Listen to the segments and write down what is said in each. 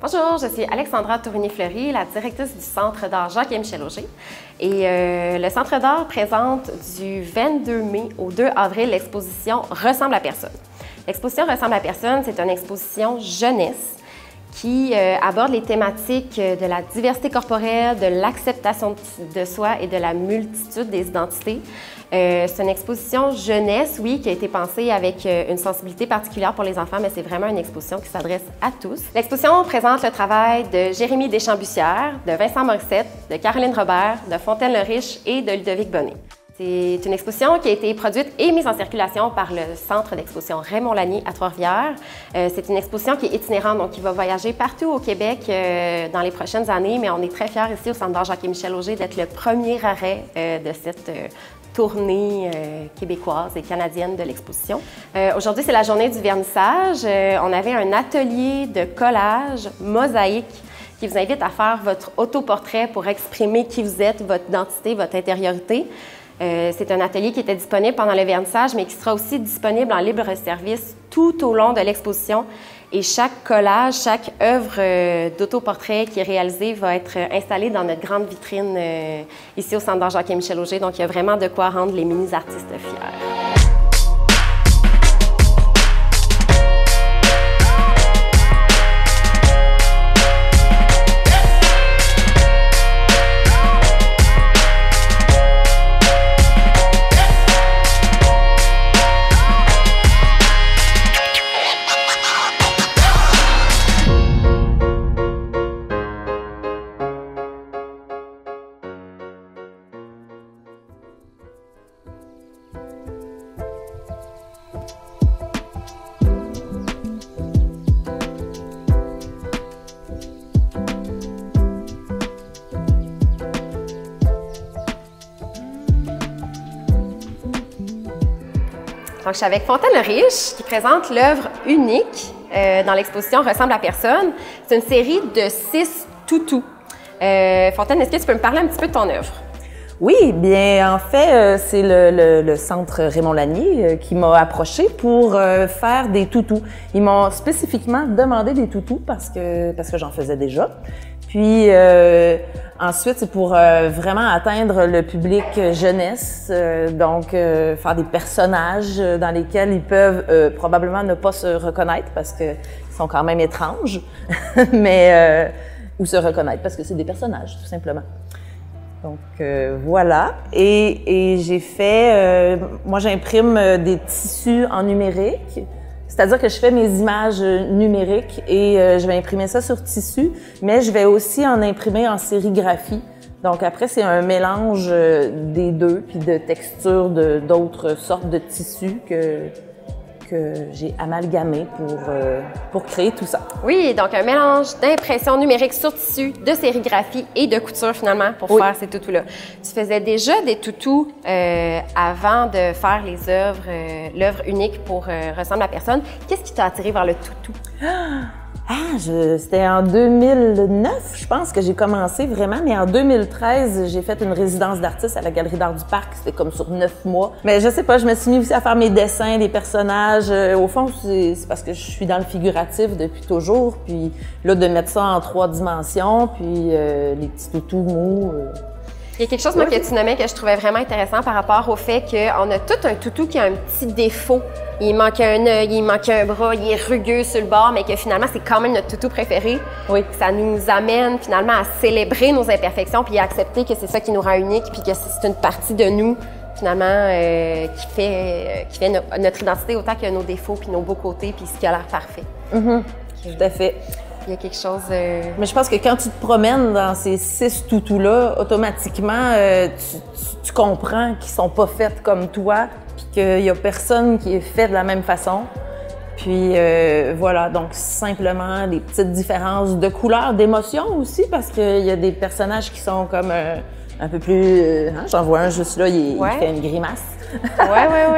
Bonjour, je suis Alexandra Tourigny-Fleury, la directrice du Centre d'art Jacques et Michel Auger. Et le Centre d'art présente du 22 mai au 2 avril l'exposition Ressemble à personne. L'exposition Ressemble à personne, c'est une exposition jeunesse qui aborde les thématiques de la diversité corporelle, de l'acceptation de soi et de la multitude des identités. C'est une exposition jeunesse, oui, qui a été pensée avec une sensibilité particulière pour les enfants, mais c'est vraiment une exposition qui s'adresse à tous. L'exposition présente le travail de Jérémy Deschamps-Bussière, de Vincent Morissette, de Caroline Robert, de Fontaine-le-Riche et de Ludovic Bonnet. C'est une exposition qui a été produite et mise en circulation par le Centre d'exposition Raymond Lanier à Trois-Rivières. C'est une exposition qui est itinérante, donc qui va voyager partout au Québec dans les prochaines années, mais on est très fiers ici au Centre d'art Jacques et Michel Auger d'être le premier arrêt de cette tournée québécoise et canadienne de l'exposition. Aujourd'hui, c'est la journée du vernissage. On avait un atelier de collage mosaïque qui vous invite à faire votre autoportrait pour exprimer qui vous êtes, votre identité, votre intériorité. C'est un atelier qui était disponible pendant le vernissage, mais qui sera aussi disponible en libre service tout au long de l'exposition. Et chaque collage, chaque œuvre d'autoportrait qui est réalisée va être installée dans notre grande vitrine ici au Centre d'art Jacques et Michel Auger. Donc, il y a vraiment de quoi rendre les mini-artistes fiers. Donc, je suis avec Fontaine-le-Riche qui présente l'œuvre unique dans l'exposition Ressemble à personne. C'est une série de 6 toutous. Fontaine, est-ce que tu peux me parler un petit peu de ton œuvre? Oui, bien, en fait, c'est le Centre Raymond Lanier qui m'a approché pour faire des toutous. Ils m'ont spécifiquement demandé des toutous parce que j'en faisais déjà. Puis ensuite, c'est pour vraiment atteindre le public jeunesse, donc faire des personnages dans lesquels ils peuvent probablement ne pas se reconnaître parce qu'ils sont quand même étranges, mais ou se reconnaître parce que c'est des personnages, tout simplement. Donc voilà, et j'ai fait, moi j'imprime des tissus en numérique. C'est-à-dire que je fais mes images numériques et je vais imprimer ça sur tissu, mais je vais aussi en imprimer en sérigraphie. Donc après, c'est un mélange des deux, puis de textures d'autres sortes de tissus que j'ai amalgamé pour créer tout ça. Oui, donc un mélange d'impression numérique sur tissu, de sérigraphie et de couture finalement pour faire ces toutous-là. Tu faisais déjà des toutous avant de faire les œuvres, l'œuvre unique pour Ressemble à personne. Qu'est-ce qui t'a attiré vers le toutou? C'était en 2009, je pense que j'ai commencé vraiment, mais en 2013, j'ai fait une résidence d'artiste à la Galerie d'art du Parc. C'était comme sur 9 mois. Mais je sais pas, je me suis mis aussi à faire mes dessins, les personnages. Au fond, c'est parce que je suis dans le figuratif depuis toujours. Puis là, de mettre ça en 3 dimensions, puis les petits toutous mous. Il y a quelque chose, moi, que tu nommais que je trouvais vraiment intéressant par rapport au fait qu'on a tout un toutou qui a un petit défaut. Il manque un œil, il manque un bras, il est rugueux sur le bord, mais que finalement, c'est quand même notre toutou préféré. Oui. Ça nous amène finalement à célébrer nos imperfections puis à accepter que c'est ça qui nous rend unique puis que c'est une partie de nous, finalement, qui fait notre identité autant que nos défauts puis nos beaux côtés puis ce qui a l'air parfait. Tout à fait. Il y a quelque chose... Mais je pense que quand tu te promènes dans ces 6 toutous-là, automatiquement, tu comprends qu'ils sont pas faits comme toi, puis qu'il y a personne qui est fait de la même façon. Puis voilà, donc simplement des petites différences de couleurs, d'émotions aussi, parce qu'il y a des personnages qui sont comme un peu plus... j'en vois un juste là, il fait une grimace.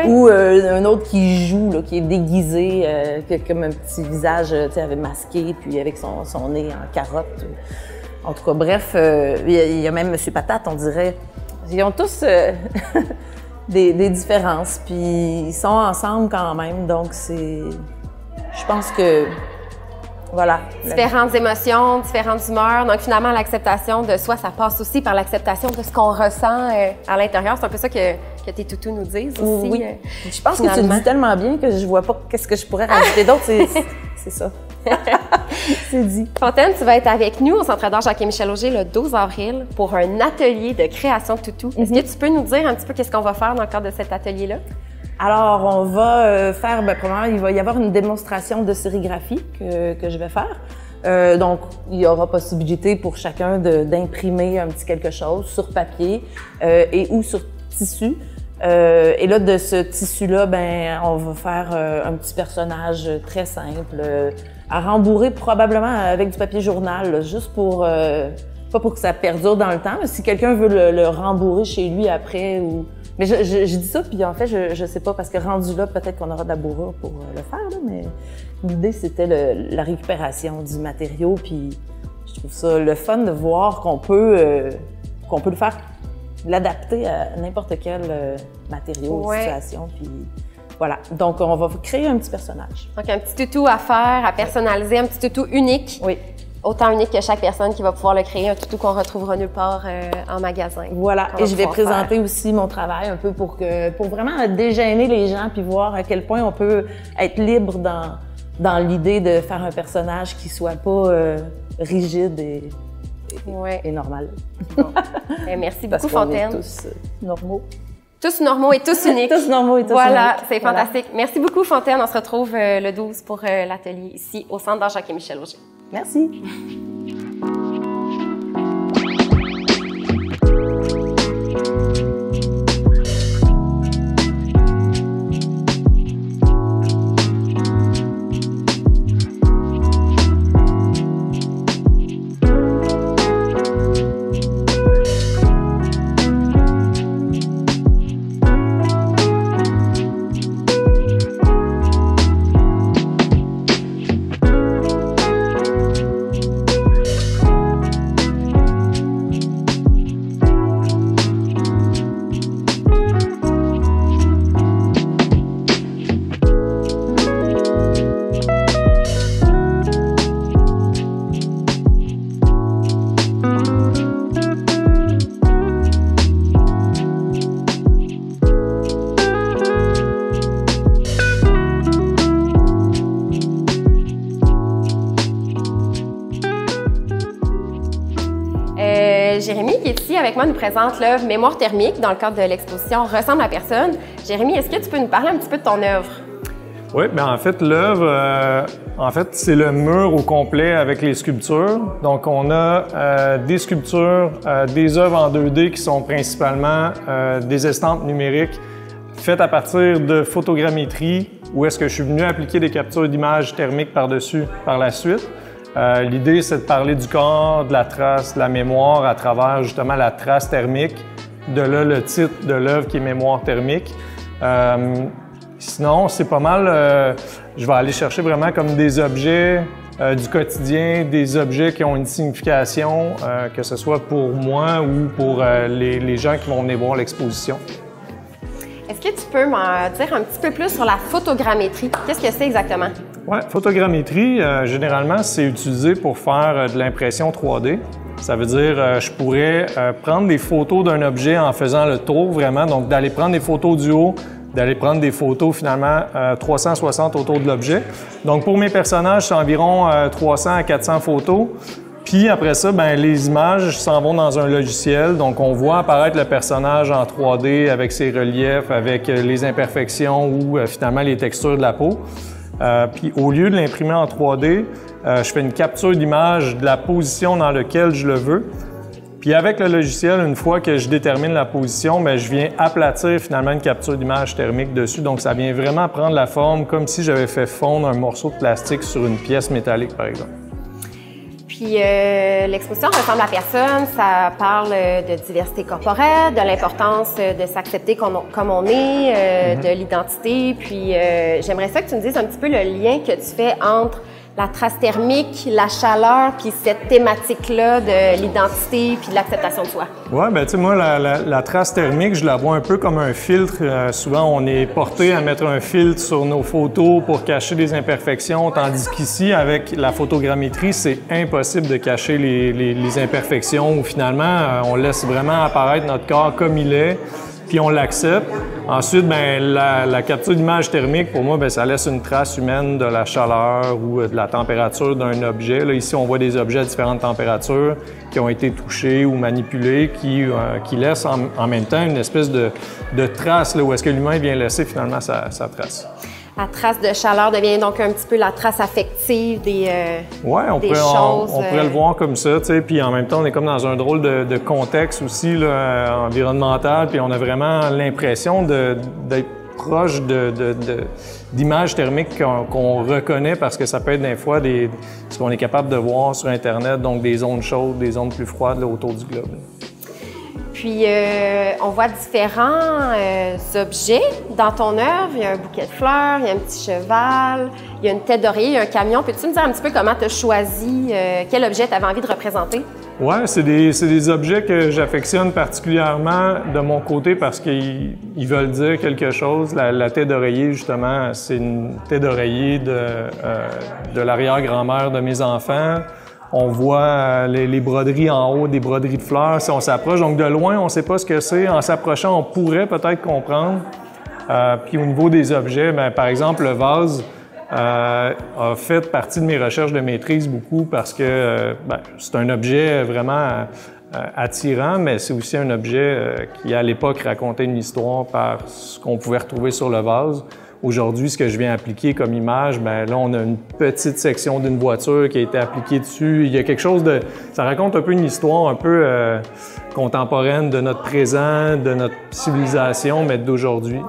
Ou un autre qui joue, là, qui est déguisé, qui a comme un petit visage avec masqué, puis avec son nez en carotte. En tout cas, bref, il y a même M. Patate, on dirait. Ils ont tous des différences, puis ils sont ensemble quand même, donc c'est... Je pense que Voilà. Différentes émotions, différentes humeurs. Donc, finalement, l'acceptation de soi, ça passe aussi par l'acceptation de ce qu'on ressent à l'intérieur. C'est un peu ça que tes toutous nous disent aussi. Oui. Je pense que tu le dis tellement bien que je vois pas qu'est-ce que je pourrais rajouter d'autre. C'est ça. C'est dit. Fontaine, tu vas être avec nous au Centre d'art Jacques-Michel Auger le 12 avril pour un atelier de création de toutous. Est-ce que tu peux nous dire un petit peu qu'est-ce qu'on va faire dans le cadre de cet atelier-là? Alors, on va faire, premièrement, il va y avoir une démonstration de sérigraphie que je vais faire. Donc, il y aura possibilité pour chacun d'imprimer un petit quelque chose sur papier et ou sur tissu. Et là, de ce tissu-là, on va faire un petit personnage très simple, à rembourrer probablement avec du papier journal, là, juste pour, pas pour que ça perdure dans le temps, mais si quelqu'un veut le rembourrer chez lui après ou... Mais je dis ça, puis en fait, je sais pas, parce que rendu là, peut-être qu'on aura de la bourrure pour le faire, là, mais l'idée, c'était la récupération du matériau, puis je trouve ça le fun de voir qu'on peut le faire, l'adapter à n'importe quel matériau, situation, puis voilà. Donc, on va créer un petit personnage. Donc, un petit toutou à faire, à personnaliser, un petit toutou unique. Oui. Autant unique que chaque personne qui va pouvoir le créer, un toutou qu'on retrouvera nulle part en magasin. Voilà, et je vais présenter aussi mon travail un peu pour vraiment déjeuner les gens puis voir à quel point on peut être libre dans l'idée de faire un personnage qui soit pas rigide et normal. Bon. Merci beaucoup, Fontaine. Tous normaux. Tous normaux et tous uniques. Tous normaux et tous uniques. Voilà, c'est fantastique. Merci beaucoup, Fontaine. On se retrouve le 12 pour l'atelier ici au Centre d'art Jacques-Michel Auger. Merci. Jérémy, qui est ici avec moi, nous présente l'œuvre Mémoire thermique dans le cadre de l'exposition Ressemble à personne. Jérémy, est-ce que tu peux nous parler un petit peu de ton œuvre? Oui, bien en fait, l'œuvre, c'est le mur au complet avec les sculptures. Donc, on a des sculptures, des œuvres en 2D qui sont principalement des estampes numériques faites à partir de photogrammétrie, où est-ce que je suis venu appliquer des captures d'images thermiques par-dessus par la suite. L'idée, c'est de parler du corps, de la trace, de la mémoire à travers justement la trace thermique. De là, le titre de l'œuvre qui est Mémoire thermique. Sinon, c'est pas mal, je vais aller chercher vraiment comme des objets du quotidien, des objets qui ont une signification, que ce soit pour moi ou pour les gens qui vont venir voir l'exposition. Est-ce que tu peux m'en dire un petit peu plus sur la photogrammétrie? Qu'est-ce que c'est exactement? Oui, photogrammétrie, généralement, c'est utilisé pour faire de l'impression 3D. Ça veut dire, je pourrais prendre des photos d'un objet en faisant le tour vraiment, donc d'aller prendre des photos du haut, d'aller prendre des photos finalement 360 autour de l'objet. Donc pour mes personnages, c'est environ 300 à 400 photos. Puis après ça, ben les images s'en vont dans un logiciel. Donc on voit apparaître le personnage en 3D avec ses reliefs, avec les imperfections ou finalement les textures de la peau. Puis au lieu de l'imprimer en 3D, je fais une capture d'image de la position dans laquelle je le veux. Puis avec le logiciel, une fois que je détermine la position, bien, je viens aplatir finalement une capture d'image thermique dessus. Donc ça vient vraiment prendre la forme comme si j'avais fait fondre un morceau de plastique sur une pièce métallique, par exemple. Puis l'exposition Ressemble à personne, ça parle de diversité corporelle, de l'importance de s'accepter comme on est, de l'identité. Puis j'aimerais ça que tu me dises un petit peu le lien que tu fais entre la trace thermique, la chaleur, puis cette thématique-là de l'identité puis de l'acceptation de soi? Oui, bien, tu sais, moi, la trace thermique, je la vois un peu comme un filtre. Souvent, on est porté à mettre un filtre sur nos photos pour cacher des imperfections, tandis qu'ici, avec la photogrammétrie, c'est impossible de cacher les imperfections où finalement, on laisse vraiment apparaître notre corps comme il est, puis on l'accepte. Ensuite, bien, la capture d'image thermique, pour moi, bien, ça laisse une trace humaine de la chaleur ou de la température d'un objet. Là, ici, on voit des objets à différentes températures qui ont été touchés ou manipulés, qui laissent en même temps une espèce de trace là, où est-ce que l'humain vient laisser finalement sa trace. La trace de chaleur devient donc un petit peu la trace affective des choses. On pourrait le voir comme ça, tu sais, puis en même temps, on est comme dans un drôle de contexte aussi là, environnemental, puis on a vraiment l'impression d'être proche d'images thermiques qu'on reconnaît parce que ça peut être des fois ce qu'on est capable de voir sur Internet, donc des zones chaudes, des zones plus froides là, autour du globe. Puis, on voit différents objets dans ton œuvre. Il y a un bouquet de fleurs, il y a un petit cheval, il y a une tête d'oreiller, il y a un camion. Peux-tu me dire un petit peu comment tu as choisi quel objet tu avais envie de représenter? Oui, c'est des objets que j'affectionne particulièrement de mon côté parce qu'ils veulent dire quelque chose. La tête d'oreiller, justement, c'est une tête d'oreiller de l'arrière-grand-mère de mes enfants. On voit les broderies en haut, des broderies de fleurs. Si on s'approche, donc de loin, on ne sait pas ce que c'est. En s'approchant, on pourrait peut-être comprendre. Puis au niveau des objets, bien, par exemple, le vase a fait partie de mes recherches de maîtrise beaucoup parce que c'est un objet vraiment attirant, mais c'est aussi un objet qui, à l'époque, racontait une histoire par ce qu'on pouvait retrouver sur le vase. Aujourd'hui, ce que je viens appliquer comme image, bien là, on a une petite section d'une voiture qui a été appliquée dessus. Il y a quelque chose de... Ça raconte un peu une histoire un peu contemporaine de notre présent, de notre civilisation, mais d'aujourd'hui.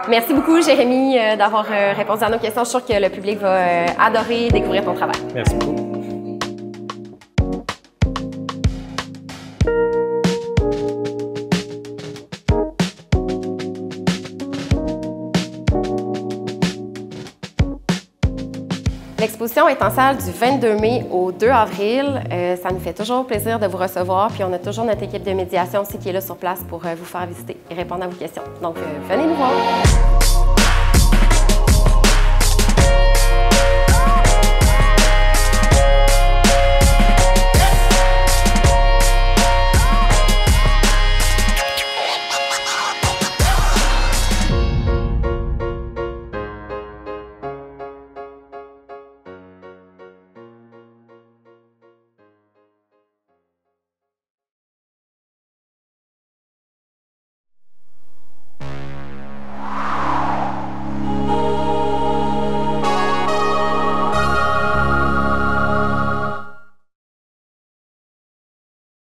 Merci beaucoup, Jérémy, d'avoir répondu à nos questions. Je suis sûre que le public va adorer découvrir ton travail. Merci beaucoup. L'exposition est en salle du 22 mai au 2 avril. Ça nous fait toujours plaisir de vous recevoir. Puis on a toujours notre équipe de médiation aussi qui est là sur place pour vous faire visiter et répondre à vos questions. Donc, venez nous voir.